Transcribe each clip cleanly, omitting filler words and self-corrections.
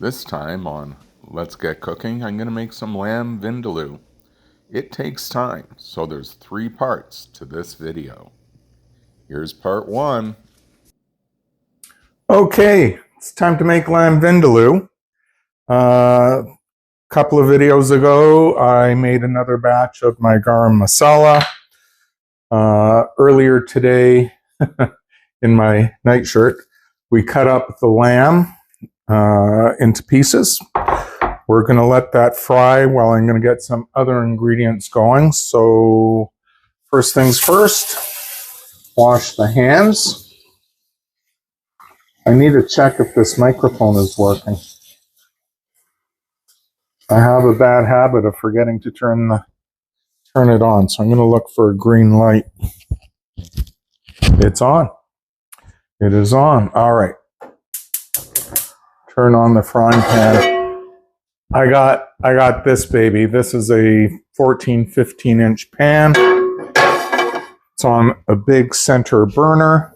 This time on Let's Get Cooking, I'm going to make some lamb vindaloo. It takes time, so there's 3 parts to this video. Here's part 1. Okay, it's time to make lamb vindaloo. A couple of videos ago, I made another batch of my garam masala. Earlier today, in my nightshirt, we cut up the lamb into pieces. We're going to let that fry while I'm going to get some other ingredients going. So first things first, wash the hands. I need to check if this microphone is working. I have a bad habit of forgetting to turn it on, so I'm going to look for a green light. It's on. It is on. All right. Turn on the frying pan. I got this baby. This is a 15-inch pan. It's on a big center burner.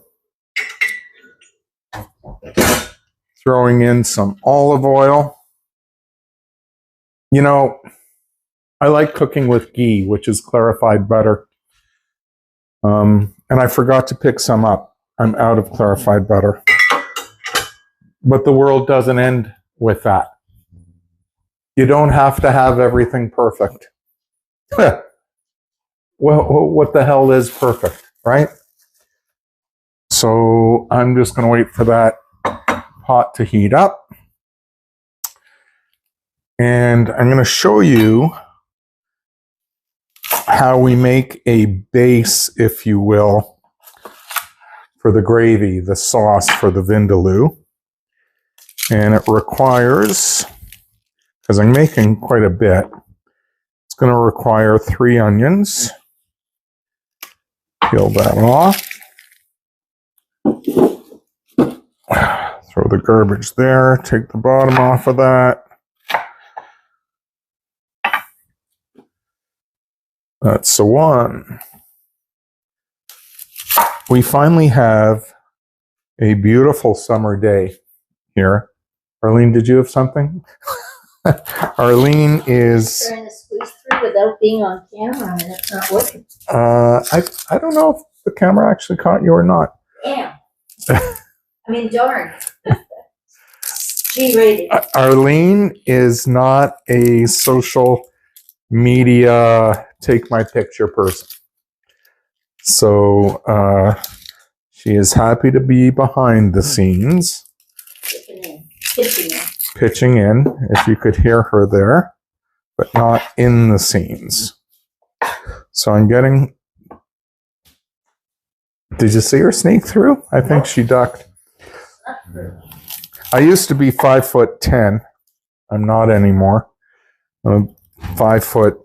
Throwing in some olive oil. You know, I like cooking with ghee, which is clarified butter. And I forgot to pick some up. I'm out of clarified butter. But the world doesn't end with that. You don't have to have everything perfect. Well, what the hell is perfect, right? So I'm just going to wait for that pot to heat up. And I'm going to show you how we make a base, if you will, for the gravy, the sauce for the vindaloo. And it requires, because I'm making quite a bit, it's going to require 3 onions. Peel that off. Throw the garbage there. Take the bottom off of that. That's the one. We finally have a beautiful summer day here. Arlene, did you have something? Arlene is trying to squeeze through without being on camera, and it's not working. I don't know if the camera actually caught you or not. Damn. I mean, darn. G-rated. Arlene is not a social media take my picture person. So she is happy to be behind the scenes. Pitching in, if you could hear her there, but not in the scenes. So I'm getting, did you see her sneak through? I think she ducked. I used to be 5'10". I'm not anymore. I'm 5'9"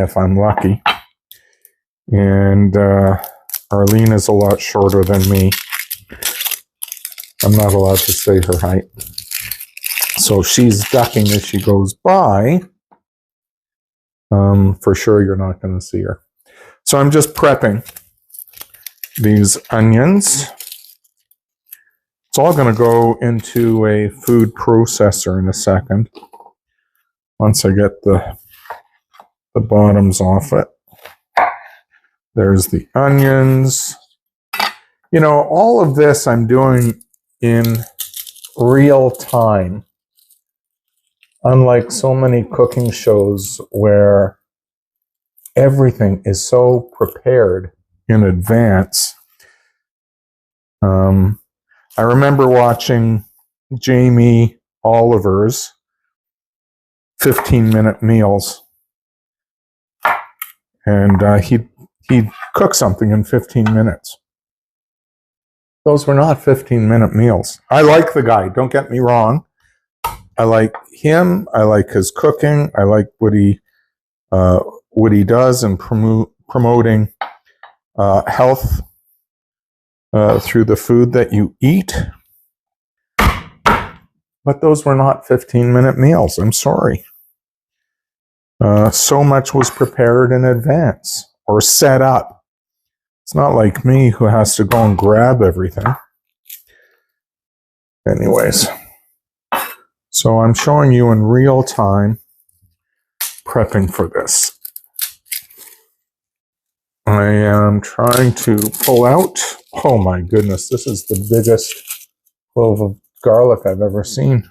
if I'm lucky. And Arlene is a lot shorter than me. I'm not allowed to say her height. So she's ducking as she goes by. For sure you're not going to see her. So I'm just prepping these onions. It's all going to go into a food processor in a second. Once I get the bottoms off it. There's the onions. You know, all of this I'm doing in real time. Unlike so many cooking shows where everything is so prepared in advance. I remember watching Jamie Oliver's 15-minute meals. And he'd cook something in 15 minutes. Those were not 15-minute meals. I like the guy, don't get me wrong. I like him. I like his cooking. I like what he does in promoting health through the food that you eat. But those were not 15-minute meals. I'm sorry. So much was prepared in advance or set up. It's not like me who has to go and grab everything. Anyways, so I'm showing you in real time prepping for this. I am trying to pull out, oh my goodness, this is the biggest clove of garlic I've ever seen.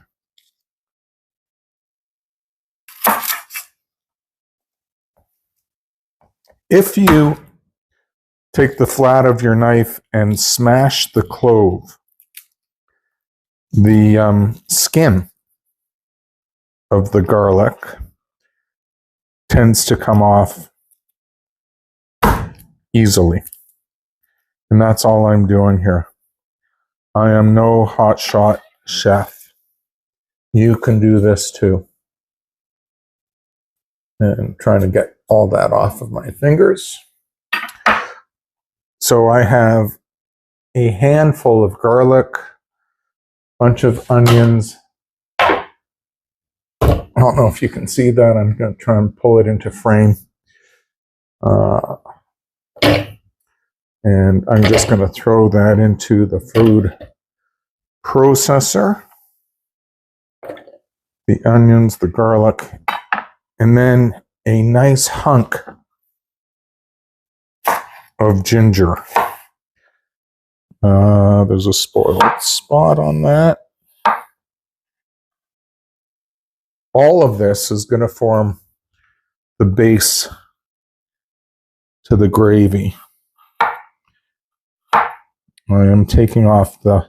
If you take the flat of your knife and smash the clove, the skin of the garlic tends to come off easily. And that's all I'm doing here. I am no hotshot chef. You can do this too. And I'm trying to get all that off of my fingers. So I have a handful of garlic, bunch of onions. I don't know if you can see that. I'm going to try and pull it into frame. And I'm just going to throw that into the food processor. The onions, the garlic, and then a nice hunk of ginger. There's a spoiled spot on that. All of this is going to form the base to the gravy. I am taking off the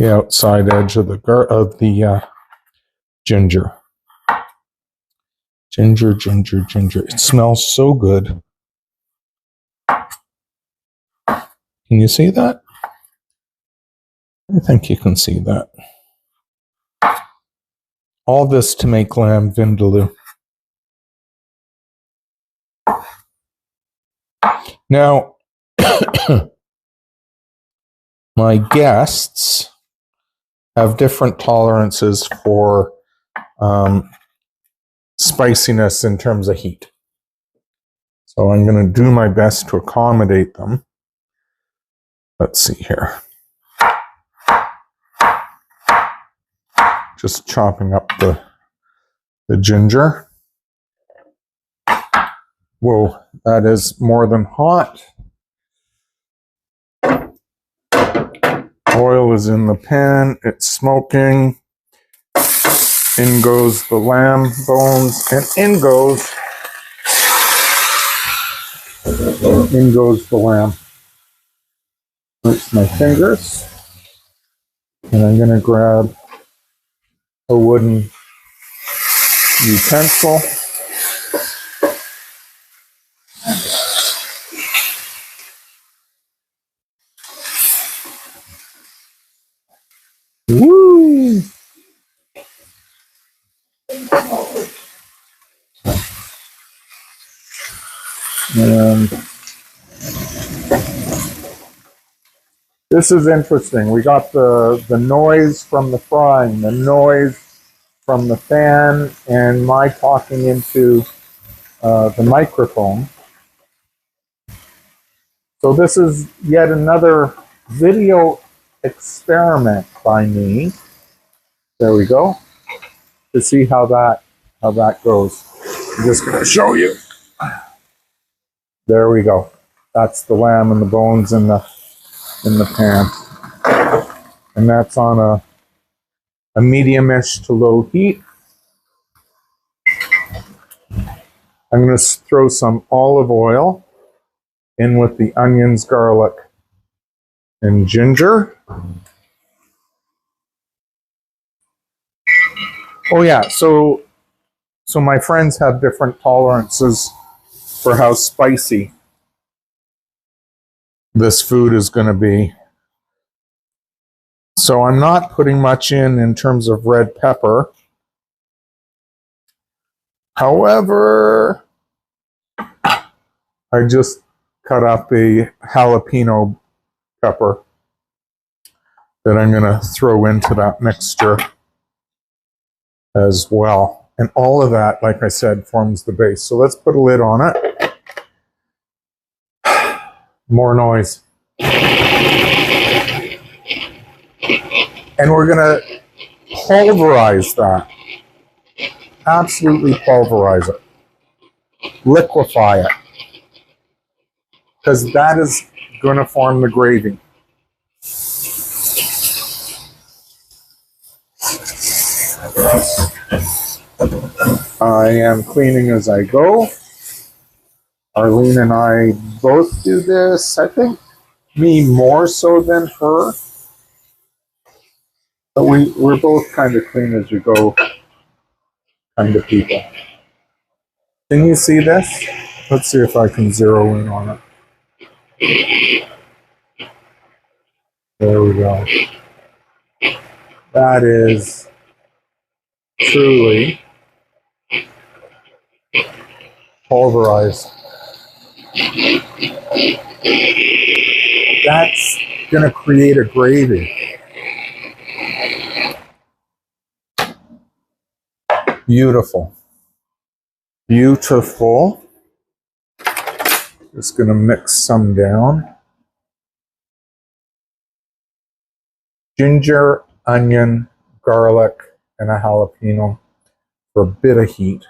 outside edge of the ginger. Ginger, ginger, ginger. It smells so good. Can you see that? I think you can see that. All this to make lamb vindaloo. Now, my guests have different tolerances for spiciness in terms of heat. So I'm going to do my best to accommodate them. Let's see here. Just chopping up the ginger. Whoa, that is more than hot. Oil is in the pan. It's smoking. In goes the lamb bones, and in goes the lamb. Hurts my fingers. And I'm going to grab a wooden utensil. Woo! And this is interesting. We got the noise from the frying, the noise from the fan, and my talking into the microphone. So this is yet another video experiment by me. There we go. To see how that goes. I'm just going to show you. There we go. That's the lamb and the bones in the pan. And that's on a medium-ish to low heat. I'm going to throw some olive oil in with the onions, garlic, and ginger. Oh yeah, so my friends have different tolerances for how spicy this food is going to be. So I'm not putting much in terms of red pepper. However, I just cut up a jalapeno pepper that I'm going to throw into that mixture as well. And all of that, like I said, forms the base. So let's put a lid on it. More noise. And we're going to pulverize that. Absolutely pulverize it. Liquefy it. Because that is going to form the gravy. I am cleaning as I go. Arlene and I both do this. I think me more so than her. But we're both kind of clean as you go kind of people. Can you see this? Let's see if I can zero in on it. There we go. That is truly pulverized. That's going to create a gravy. Beautiful. Beautiful. Just going to mix some down. Ginger, onion, garlic, and a jalapeno for a bit of heat.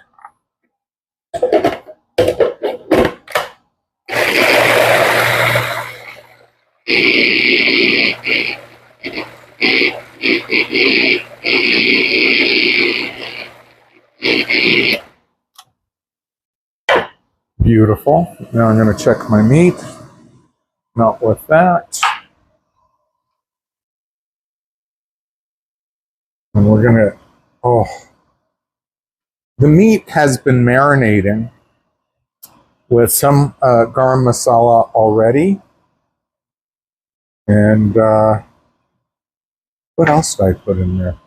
Beautiful. Now I'm going to check my meat. Not with that. And we're going to, oh, the meat has been marinating with some garam masala already. And what else did I put in there?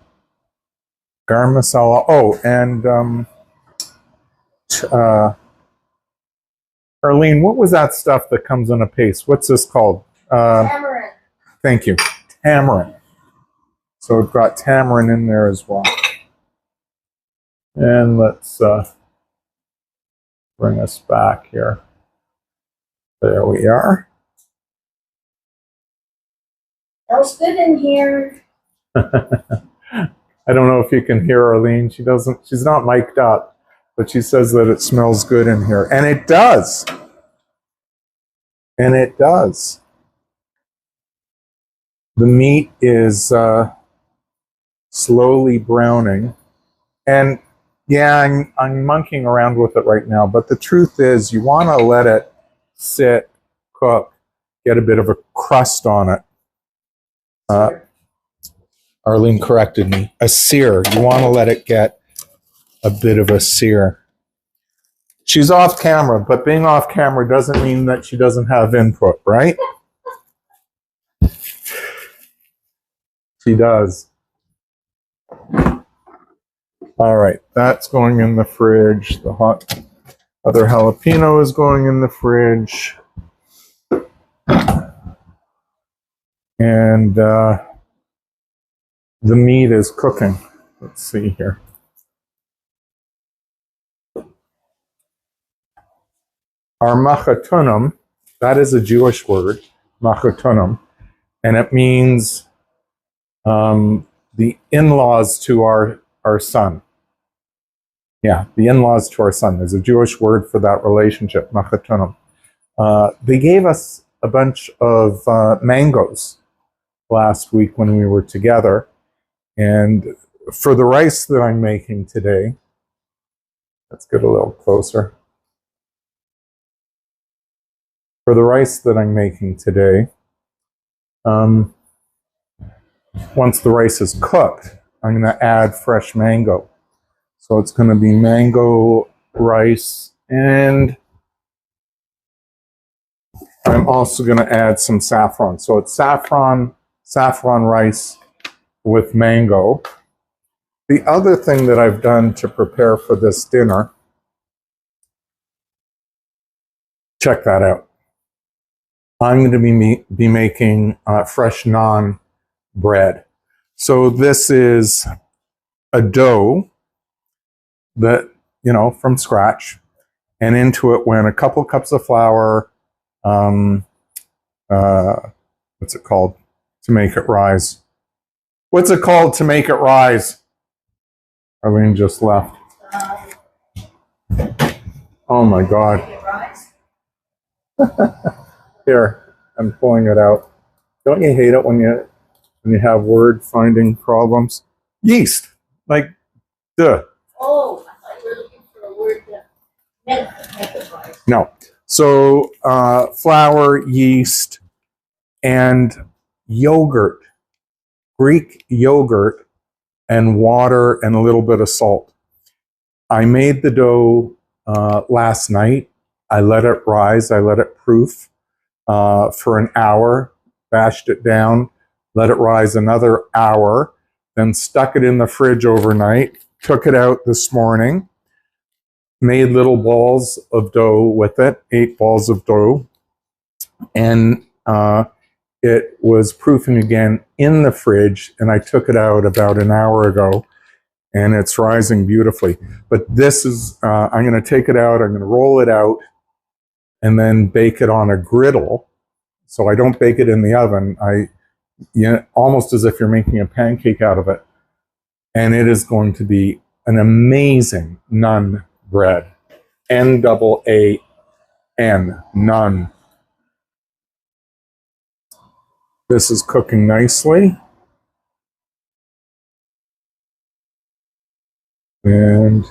Garam masala. Oh, and Arlene, what was that stuff that comes in a paste? What's this called? Tamarind. Thank you. Tamarind. So we've got tamarind in there as well. And let's bring us back here. There we are. Smells good in here. I don't know if you can hear Arlene. She's not mic'd up, but she says that it smells good in here. And it does. And it does. The meat is slowly browning. And yeah, I'm monkeying around with it right now. But the truth is, you want to let it sit, cook, get a bit of a crust on it. Arlene corrected me. A sear. You want to let it get a bit of a sear. She's off camera, but being off camera doesn't mean that she doesn't have input, right? She does. All right, that's going in the fridge. The hot other jalapeno is going in the fridge. And the meat is cooking. Let's see here. Our machatunum, that is a Jewish word, machatunum, and it means the in-laws to our son. Yeah, the in-laws to our son. There's a Jewish word for that relationship, machatunum. They gave us a bunch of mangoes last week when we were together. And for the rice that I'm making today, let's get a little closer. For the rice that I'm making today, once the rice is cooked, I'm going to add fresh mango. So it's going to be mango rice, and I'm also going to add some saffron. So it's saffron rice with mango. The other thing that I've done to prepare for this dinner, check that out. I'm going to be making fresh naan bread. So this is a dough that, from scratch, and into it went a couple cups of flour, what's it called, to make it rise? What's it called to make it rise? Arlene just left. Oh my God. Here, I'm pulling it out. Don't you hate it when you have word finding problems? Yeast. Like, duh. Oh, I thought you were looking for a word that meant make it rise. No. So flour, yeast, and yogurt. Greek yogurt and water and a little bit of salt. I made the dough last night. I let it rise. I let it proof for an hour, bashed it down, let it rise another hour, then stuck it in the fridge overnight, took it out this morning, made little balls of dough with it, 8 balls of dough, and it was proofing again in the fridge, and I took it out about an hour ago, and it's rising beautifully. But this is, I'm going to take it out, I'm going to roll it out, and then bake it on a griddle. So I don't bake it in the oven. Almost as if you're making a pancake out of it. And it is going to be an amazing naan bread. Naan, naan. This is cooking nicely. And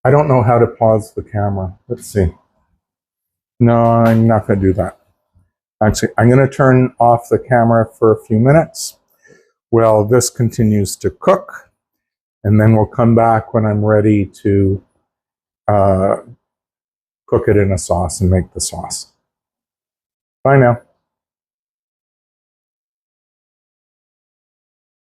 I don't know how to pause the camera. Let's see. No, I'm not going to do that. Actually, I'm going to turn off the camera for a few minutes while this continues to cook. And then we'll come back when I'm ready to cook it in a sauce and make the sauce. Bye now.